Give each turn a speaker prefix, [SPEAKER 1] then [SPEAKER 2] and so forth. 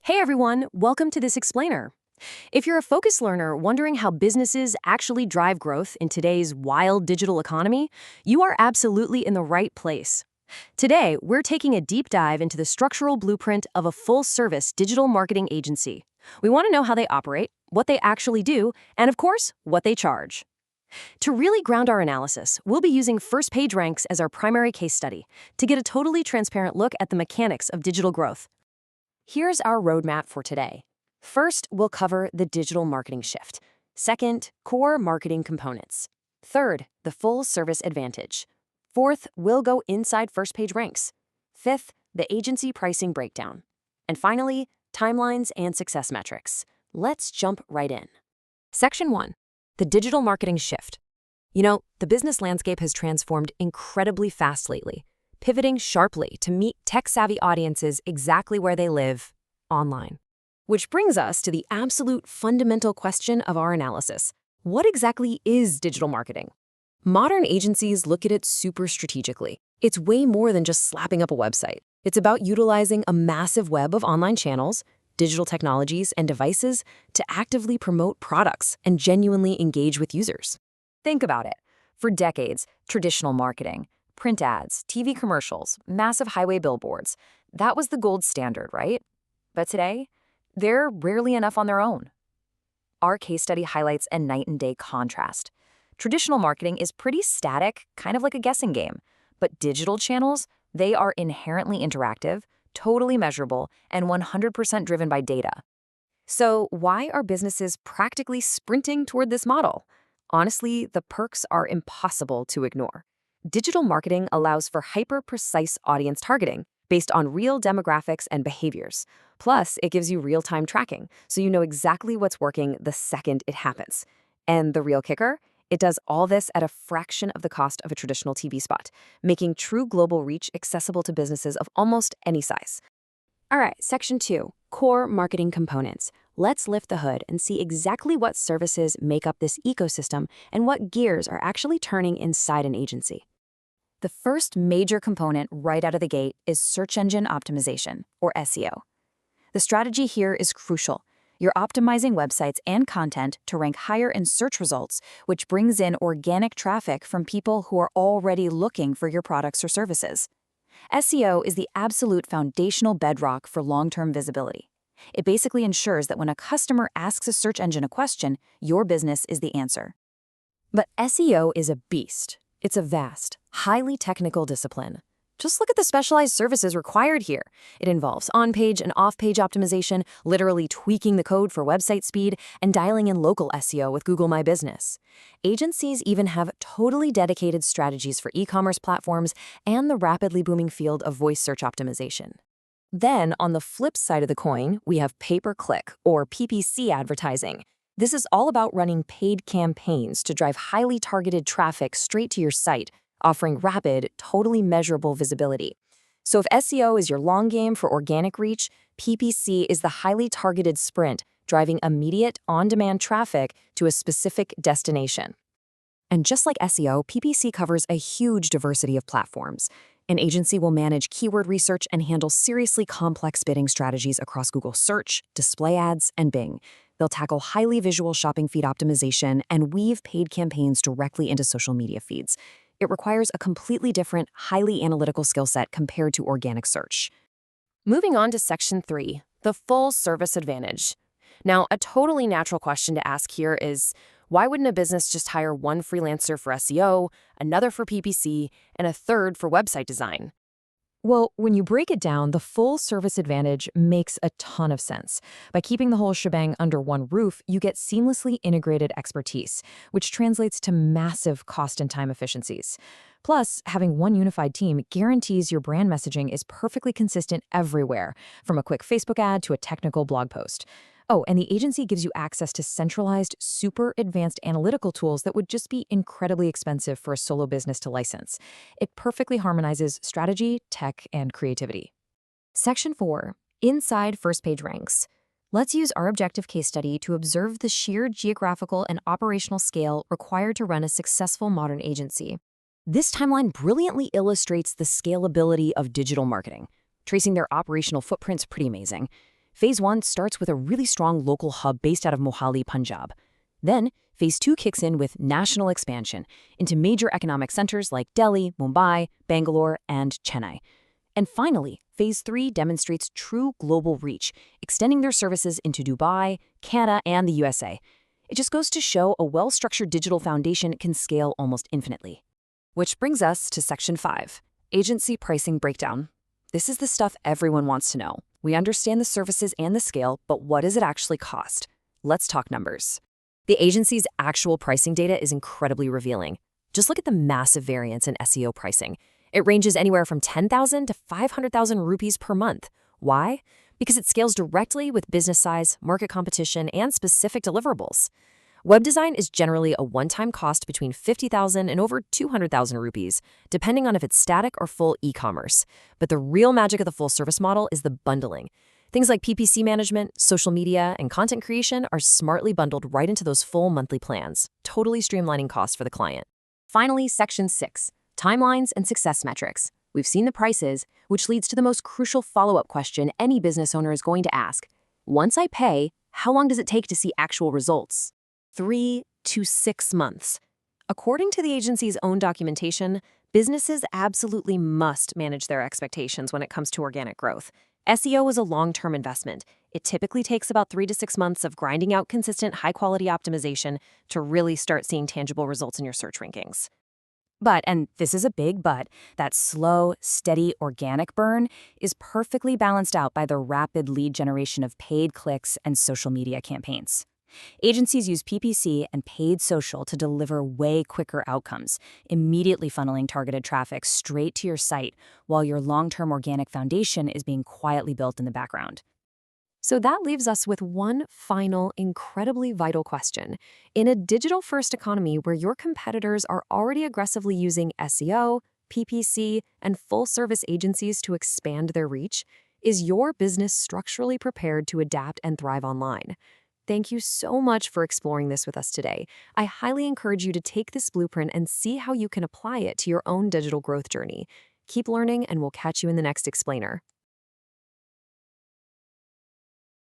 [SPEAKER 1] Hey everyone, welcome to this explainer. If you're a focus learner wondering how businesses actually drive growth in today's wild digital economy, you are absolutely in the right place. Today, we're taking a deep dive into the structural blueprint of a full-service digital marketing agency. We want to know how they operate, what they actually do, and of course, what they charge. To really ground our analysis, we'll be using First Page Ranks as our primary case study to get a totally transparent look at the mechanics of digital growth. Here's our roadmap for today. First, we'll cover the digital marketing shift. Second, core marketing components. Third, the full service advantage. Fourth, we'll go inside First Page Ranks. Fifth, the agency pricing breakdown. And finally, timelines and success metrics. Let's jump right in. Section 1. The digital marketing shift. You know, the business landscape has transformed incredibly fast lately, pivoting sharply to meet tech-savvy audiences exactly where they live, online. Which brings us to the absolute fundamental question of our analysis. What exactly is digital marketing? Modern agencies look at it super strategically. It's way more than just slapping up a website. It's about utilizing a massive web of online channels, digital technologies, and devices to actively promote products and genuinely engage with users. Think about it. For decades, traditional marketing, print ads, TV commercials, massive highway billboards, that was the gold standard, right? But today, they're rarely enough on their own. Our case study highlights a night and day contrast. Traditional marketing is pretty static, kind of like a guessing game. But digital channels, they are inherently interactive, totally measurable, and 100% driven by data. So why are businesses practically sprinting toward this model? Honestly, the perks are impossible to ignore. Digital marketing allows for hyper-precise audience targeting based on real demographics and behaviors. Plus, it gives you real-time tracking, so you know exactly what's working the second it happens. And the real kicker? It does all this at a fraction of the cost of a traditional TV spot, making true global reach accessible to businesses of almost any size. All right, Section 2, Core Marketing Components. Let's lift the hood and see exactly what services make up this ecosystem and what gears are actually turning inside an agency. The first major component right out of the gate is search engine optimization, or SEO. The strategy here is crucial. You're optimizing websites and content to rank higher in search results, which brings in organic traffic from people who are already looking for your products or services. SEO is the absolute foundational bedrock for long-term visibility. It basically ensures that when a customer asks a search engine a question, your business is the answer. But SEO is a beast. It's a vast, highly technical discipline. Just look at the specialized services required here. It involves on-page and off-page optimization, literally tweaking the code for website speed, and dialing in local SEO with Google My Business. Agencies even have totally dedicated strategies for e-commerce platforms and the rapidly booming field of voice search optimization. Then, on the flip side of the coin, we have pay-per-click, or PPC advertising. This is all about running paid campaigns to drive highly targeted traffic straight to your site, offering rapid, totally measurable visibility. So if SEO is your long game for organic reach, PPC is the highly targeted sprint, driving immediate, on-demand traffic to a specific destination. And just like SEO, PPC covers a huge diversity of platforms. An agency will manage keyword research and handle seriously complex bidding strategies across Google Search, display ads, and Bing. They'll tackle highly visual shopping feed optimization and weave paid campaigns directly into social media feeds. It requires a completely different, highly analytical skill set compared to organic search. Moving on to Section 3, the full service advantage. Now, a totally natural question to ask here is, why wouldn't a business just hire one freelancer for SEO, another for PPC, and a third for website design? Well, when you break it down, the full service advantage makes a ton of sense. By keeping the whole shebang under one roof, you get seamlessly integrated expertise, which translates to massive cost and time efficiencies. Plus, having one unified team guarantees your brand messaging is perfectly consistent everywhere, from a quick Facebook ad to a technical blog post. Oh, and the agency gives you access to centralized, super advanced analytical tools that would just be incredibly expensive for a solo business to license. It perfectly harmonizes strategy, tech, and creativity. Section 4. Inside First Page Ranks. Let's use our objective case study to observe the sheer geographical and operational scale required to run a successful modern agency. This timeline brilliantly illustrates the scalability of digital marketing. Tracing their operational footprint's pretty amazing. Phase 1 starts with a really strong local hub based out of Mohali, Punjab. Then, Phase 2 kicks in with national expansion into major economic centers like Delhi, Mumbai, Bangalore, and Chennai. And finally, Phase 3 demonstrates true global reach, extending their services into Dubai, Canada, and the USA. It just goes to show a well-structured digital foundation can scale almost infinitely. Which brings us to Section 5, Agency Pricing Breakdown. This is the stuff everyone wants to know. We understand the services and the scale, but what does it actually cost? Let's talk numbers. The agency's actual pricing data is incredibly revealing. Just look at the massive variance in SEO pricing. It ranges anywhere from 10,000 to 500,000 rupees per month. Why? Because it scales directly with business size, market competition, and specific deliverables. Web design is generally a one-time cost between 50,000 and over 200,000 rupees, depending on if it's static or full e-commerce. But the real magic of the full-service model is the bundling. Things like PPC management, social media, and content creation are smartly bundled right into those full monthly plans, totally streamlining costs for the client. Finally, Section 6, Timelines and Success Metrics. We've seen the prices, which leads to the most crucial follow-up question any business owner is going to ask. Once I pay, how long does it take to see actual results? 3 to 6 months. According to the agency's own documentation, businesses absolutely must manage their expectations when it comes to organic growth. SEO is a long-term investment. It typically takes about 3 to 6 months of grinding out consistent, high-quality optimization to really start seeing tangible results in your search rankings. But, and this is a big but, that slow, steady, organic burn is perfectly balanced out by the rapid lead generation of paid clicks and social media campaigns. Agencies use PPC and paid social to deliver way quicker outcomes, immediately funneling targeted traffic straight to your site while your long-term organic foundation is being quietly built in the background. So that leaves us with one final, incredibly vital question. In a digital-first economy where your competitors are already aggressively using SEO, PPC, and full-service agencies to expand their reach, is your business structurally prepared to adapt and thrive online? Thank you so much for exploring this with us today. I highly encourage you to take this blueprint and see how you can apply it to your own digital growth journey. Keep learning, and we'll catch you in the next explainer.